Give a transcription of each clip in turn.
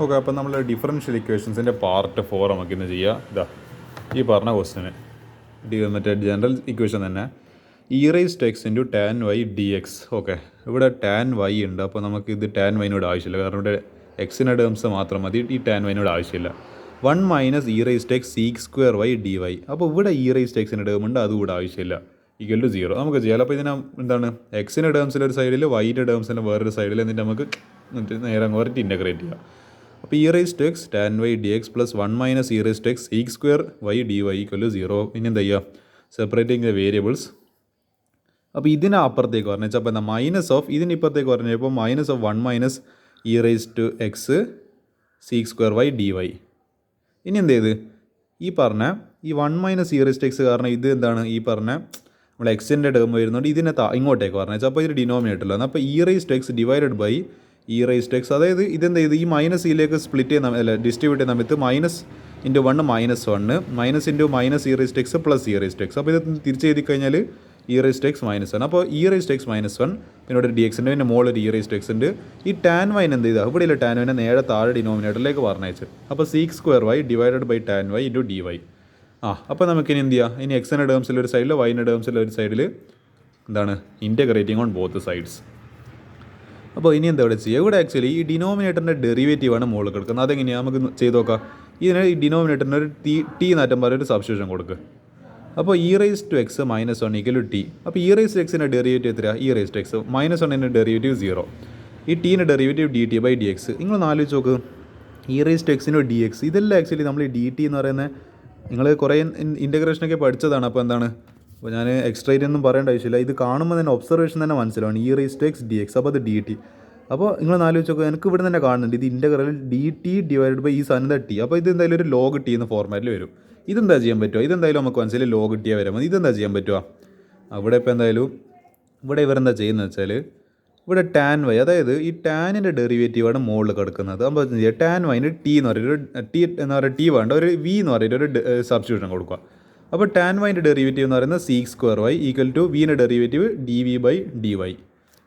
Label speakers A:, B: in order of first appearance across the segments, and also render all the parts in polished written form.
A: Okay, അപ്പോൾ നമ്മൾ differential ഇക്വേഷൻസിൻ്റെ part 4 നമുക്കിന്ന് ചെയ്യാം. ഇതാ ഈ പറഞ്ഞ ക്വസ്റ്റിന് മറ്റേ ജനറൽ ഇക്വേഷൻ തന്നെ e⁻x × tan y dx. Okay, ഇവിടെ tan y ഉണ്ട്. അപ്പോൾ നമുക്ക് ഇത് tan y-നോട് ആവശ്യമില്ല, കാരണം ഇവിടെ എക്സിൻ്റെ ടേംസ് മാത്രം മതി. ഈ tan y-നോട് ആവശ്യമില്ല. 1 - e⁻x sec²y/dy. അപ്പോൾ ഇവിടെ e⁻x-ൻ്റെ ടേം ഉണ്ട്, അതുകൂടെ ആവശ്യമില്ല. = 0 നമുക്ക് ചെയ്യാം. അപ്പോൾ ഇതിനെ എന്താണ്, എക്സിൻ്റെ ടേംസിലൊരു സൈഡിൽ വൈൻ്റെ ടേംസിൽ വേറൊരു സൈഡിൽ എന്നിട്ട് നമുക്ക് നേരെ അങ്ങോട്ട് ഇൻ്റഗ്രേറ്റ് ചെയ്യാം. അപ്പോൾ e⁻x tan y dx + 1 - e⁻x sec²y/dy = 0. ഇനി എന്താ ചെയ്യുക, സെപ്പറേറ്റിംഗ് ദ വേരിയബിൾസ്. അപ്പോൾ ഇതിനെ അപ്പുറത്തേക്ക് പറഞ്ഞു വെച്ചാൽ അപ്പോൾ എന്താ മൈനസ് ഓഫ് ഇതിന് ഇപ്പുറത്തേക്ക് പറഞ്ഞു ഇപ്പോൾ -1 - e⁻x sec²y/dy. ഇനി എന്ത് ചെയ്ത് ഈ പറഞ്ഞ ഈ 1 - e⁻x കാരണം ഇത് എന്താണ്, ഈ പറഞ്ഞ നമ്മൾ എക്സിൻ്റെ ടേം വരുന്നുണ്ട്, ഇതിനെ ഇങ്ങോട്ടേക്ക് പറഞ്ഞു വെച്ചാൽ അപ്പോൾ ഇത് ഡിനോമിനേറ്ററിലാണ്. അപ്പോൾ e⁻x ഡിവൈഡഡ് ബൈ e⁻x, അതായത് ഇതെന്ത് ചെയ്ത് ഈ -യിലേക്ക് സ്പ്ലിറ്റ് ചെയ്യുന്ന അല്ല ഡിസ്ട്രിബ്യൂട്ട് ചെയ്യുന്ന സമയത്ത് -1 - -1 -e⁻x പ്ലസ് e⁻x. അപ്പോൾ ഇത് തിരിച്ച് എഴുതി കഴിഞ്ഞാൽ e⁻x -1. അപ്പോൾ e⁻x -1 പിന്നെ ഇവിടെ dx ഉണ്ട്, പിന്നെ മുകളിൽ ഒരു e⁻x ഉണ്ട്. ഈ tan y എന്ത് ചെയ്താൽ ഇവിടെയുള്ള tan y നേരെ താഴെ ഡിനോമിനേറ്ററിലേക്ക് പറഞ്ഞയച്ച്. അപ്പോൾ sec² y divided by tan y × dy. അപ്പോൾ നമുക്കിനി എന്ത് ചെയ്യാം, ഇനി എക്സിൻ്റെ ടേംസിൽ ഒരു സൈഡിൽ വൈൻ്റെ ടേംസിൽ ഒരു സൈഡിൽ എന്താണ് ഇൻറ്റഗ്രേറ്റിംഗ് ഓൺ ബോത്ത് സൈഡ്സ്. അപ്പോൾ ഇനി എന്താ ഇവിടെ ചെയ്യുക, ഇവിടെ ആക്ച്വലി ഈ ഡിനോമിനേറ്ററിൻ്റെ ഡെറിവേറ്റീവാണ് മുകളിൽ കിടക്കുന്നത്. അതെങ്ങനെയാണ് നമുക്ക് ചെയ്ത് നോക്കാം. ഇതിന് ഈ ഡിനോമിനേറ്ററിന് ഒരു ടി നാറ്റം പോലെ ഒരു സബ്സ്റ്റിറ്റ്യൂഷൻ കൊടുക്കുക. അപ്പോൾ e⁻x -1 = t. അപ്പോൾ e⁻x-ൻ്റെ ഡെറിവേറ്റീവ് എത്രയാണ്, e⁻x -1ൻ്റെ ഡെറിവേറ്റീവ് 0. ഈ ടീൻ്റെ ഡെറിവേറ്റീവ് dt/dx. നിങ്ങൾ ആലോചിച്ച് നോക്ക്, e⁻x dx ഇതെല്ലാം ആക്ച്വലി നമ്മൾ ഈ dt എന്ന് പറയുന്നത് നിങ്ങൾ കുറേ ഇൻ്റഗ്രേഷനൊക്കെ പഠിച്ചതാണ്. അപ്പോൾ എന്താണ്, അപ്പോൾ ഞാൻ എക്സ്ട്രേറ്റ് ഒന്നും പറയേണ്ട ആവശ്യമില്ല, ഇത് കാണുമ്പോൾ തന്നെ ഒബ്സർവേഷൻ തന്നെ മനസ്സിലാവും e⁻x dx. അപ്പോൾ അത് dt. അപ്പോൾ നിങ്ങൾ ആലോചിച്ച് നോക്കുക, എനിക്ക് ഇവിടെ തന്നെ കാണുന്നുണ്ട് ഇത് ഇൻ്റഗ്രൽ dt/by ഈ സാധനം t. അപ്പോൾ ഇത് എന്തായാലും ഒരു log t എന്ന ഫോർമാറ്റിൽ വരും. ഇതെന്താ ചെയ്യാൻ പറ്റുമോ, ഇതെന്തായാലും നമുക്ക് മനസ്സിലായി log t വരാൻ മതി. ഇതെന്താ ചെയ്യാൻ പറ്റുക, അവിടെ ഇപ്പോൾ എന്തായാലും ഇവിടെ ഇവരെന്താ ചെയ്യുന്നത് വെച്ചാൽ ഇവിടെ tan y, അതായത് ഈ ടാനിൻ്റെ ഡെറിവേറ്റീവാണ് മുകളിൽ കിടക്കുന്നത്. അപ്പോൾ tan y ടി എന്ന് പറയുന്നത് ടി എന്ന് പറയുക ടി വേണ്ട ഒരു v എന്ന് പറയുന്നത് ഒരു സബ്സ്റ്റിറ്റ്യൂഷൻ കൊടുക്കുക. അപ്പോൾ tan y-ൻ്റെ ഡെറിവേറ്റീവ് എന്ന് പറയുന്നത് sec²y = v-ൻ്റെ ഡെറിവേറ്റീവ് dv/dy.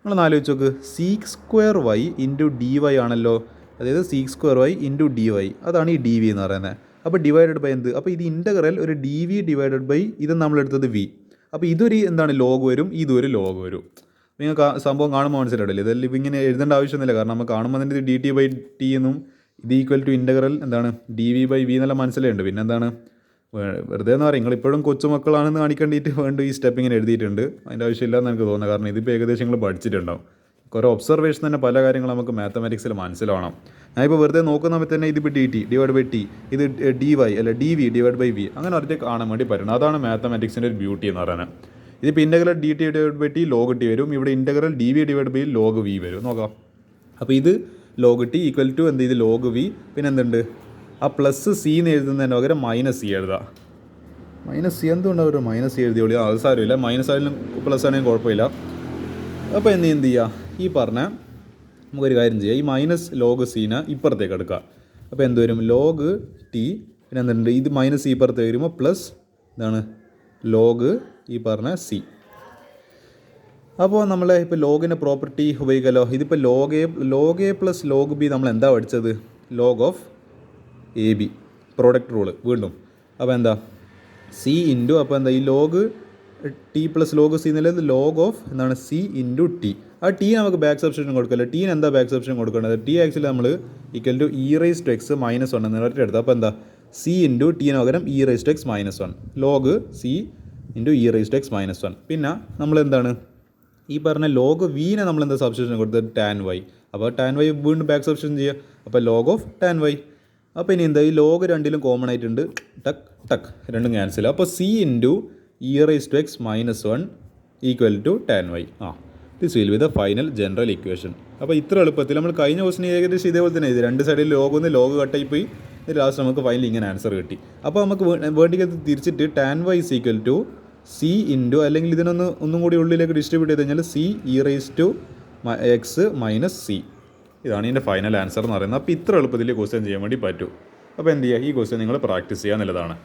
A: നിങ്ങൾ ആലോചിച്ച് നോക്ക്, sec²y × dy ആണല്ലോ, അതായത് sec²y × dy, അതാണ് ഈ dv എന്ന് പറയുന്നത്. അപ്പോൾ ഡിവൈഡഡ് ബൈ എന്ത്, അപ്പോൾ ഇത് ഇൻ്റഗ്രൽ ഒരു dv/by ഇത് നമ്മളെടുത്തത് v. അപ്പോൾ ഇതൊരു എന്താണ് ലോഗ് വരും, ഇതൊരു ലോഗ് വരും. നിങ്ങൾക്ക് സംഭവം കാണുമ്പോൾ മനസ്സിലായില്ലേ, ഇതെല്ലാം ഇപ്പം ഇങ്ങനെ എഴുതേണ്ട ആവശ്യമൊന്നുമില്ല, കാരണം നമുക്ക് കാണുമ്പോൾ തന്നെ ഇത് dt/t എന്നും ഇത് = ഇൻ്റഗ്രൽ എന്താണ് dv/v എന്നെല്ലാം മനസ്സിലായിട്ടുണ്ട്. പിന്നെ എന്താണ് വെറുതെ എന്ന് പറയും, നിങ്ങളിപ്പോഴും കൊച്ചുമക്കളാണെന്ന് കാണിക്കേണ്ടിയിട്ട് വേണ്ട ഈ സ്റ്റെപ്പ് ഇങ്ങനെ എഴുതിയിട്ടുണ്ട്. അതിൻ്റെ ആവശ്യമില്ലാന്ന് എനിക്ക് തോന്നുന്നത്, കാരണം ഇതിപ്പോൾ ഏകദേശം നിങ്ങൾ പഠിച്ചിട്ടുണ്ടാവും. കുറേ ഒബ്സർവേഷൻ തന്നെ പല കാര്യങ്ങളും നമുക്ക് മാത്തമാറ്റിക്സിൽ മനസ്സിലാവണം. ഞാനിപ്പോൾ വെറുതെ നോക്കുന്ന തന്നെ ഇതിപ്പോൾ dt/t ഇത് dy അല്ല dv/v അങ്ങനെ ഒറ്റ കാണാൻ വേണ്ടി പറ്റണം. അതാണ് മാത്തമാറ്റിക്സിൻ്റെ ഒരു ബ്യൂട്ടി എന്ന് പറയുന്നത്. ഇതിപ്പോൾ ഇൻ്റഗ്രൽ dt/t log t വരും, ഇവിടെ ഇൻ്റഗ്രൽ dv/by log v വരും. നോക്കാം, അപ്പോൾ ഇത് log t = എന്ത്, ഇത് log v. പിന്നെ എന്തുണ്ട്, ആ പ്ലസ് സി എന്ന് എഴുതുന്നതിന് പകരം -c എഴുതുക. -c എന്തുകൊണ്ടാണ് ഒരു -c എഴുതിയോളൂ, അത് സാരമില്ല, മൈനസ് ആയാലും പ്ലസ് ആണെങ്കിലും കുഴപ്പമില്ല. അപ്പോൾ എന്ത് ചെയ്യുക, ഈ പറഞ്ഞ നമുക്കൊരു കാര്യം ചെയ്യാം, ഈ -log c ഇപ്പുറത്തേക്ക് എടുക്കുക. അപ്പോൾ എന്ത് വരും, log t പിന്നെ എന്തുണ്ട്, ഇത് -c ഇപ്പുറത്തേക്ക് വരുമ്പോൾ പ്ലസ് എന്താണ് log ഈ പറഞ്ഞ c. അപ്പോൾ നമ്മൾ ഇപ്പോൾ ലോഗിൻ്റെ പ്രോപ്പർട്ടി ഉപയോഗിക്കാമല്ലോ. ഇതിപ്പോൾ log a + log b നമ്മൾ എന്താ പഠിച്ചത്, log of ab product rule വീണ്ടും. അപ്പോൾ എന്താ c × അപ്പോൾ എന്താ ഈ log t + log c എന്നുള്ളത് log of എന്താണ് c × t. ആ ടി നമുക്ക് ബാക്ക് സബ്സ്റ്റിറ്റ്യൂഷൻ കൊടുക്കല്ലോ. ടീന് എന്താ ബാക്ക് സബ്സ്റ്റിറ്റ്യൂഷൻ കൊടുക്കേണ്ടത്, ടി ആക്ച്വലി നമ്മൾ = e⁻x -1 എന്ന് പറഞ്ഞിട്ട് എടുത്താൽ അപ്പോൾ എന്താ c × ടീന് പകരം e⁻x -1 log c × e⁻x -1. പിന്നെ നമ്മൾ എന്താണ് ഈ പറഞ്ഞ log v-നെ നമ്മൾ എന്താ സബ്സ്റ്റിറ്റ്യൂഷൻ കൊടുത്തത് tan y. അപ്പോൾ tan y വീണ്ടും ബാക്ക് സബ്സ്റ്റിറ്റ്യൂഷൻ ചെയ്യുക, അപ്പോൾ log of tan y. അപ്പോൾ ഇനി എന്താ ഈ log രണ്ടിലും കോമൺ ആയിട്ടുണ്ട്, ടക്ക് രണ്ടും ക്യാൻസൽ. അപ്പോൾ c × e⁻x -1 = tan y. This will be the final general equation. അപ്പോൾ ഇത്ര എളുപ്പത്തിൽ നമ്മൾ കഴിഞ്ഞ ക്വസ്റ്റിന് ഏകദേശം ഇതേപോലെ തന്നെ ഇത് രണ്ട് സൈഡിൽ ലോഗ് കട്ടായി പോയി, ലാസ്റ്റ് നമുക്ക് ഫൈനൽ ഇങ്ങനെ ആൻസർ കിട്ടി. അപ്പോൾ നമുക്ക് വേണ്ടിക്കത് തിരിച്ചിട്ട് tan y = c × അല്ലെങ്കിൽ ഒന്നും കൂടി ഉള്ളിലേക്ക് ഡിസ്ട്രിബ്യൂട്ട് ചെയ്ത് കഴിഞ്ഞാൽ c e⁻x - c. ഇതാണ് ഇതിൻ്റെ ഫൈനൽ ആൻസർ എന്ന് പറയുന്നത്. അപ്പോൾ ഇത്ര എളുപ്പത്തിൽ ക്വസ്റ്റ്യൻ ചെയ്യാൻ വേണ്ടി പറ്റും. അപ്പോൾ എന്ത് ചെയ്യുക, ഈ ക്വസ്റ്റ്യൻ നിങ്ങൾ പ്രാക്ടീസ് ചെയ്യുക എന്നുള്ളതാണ്.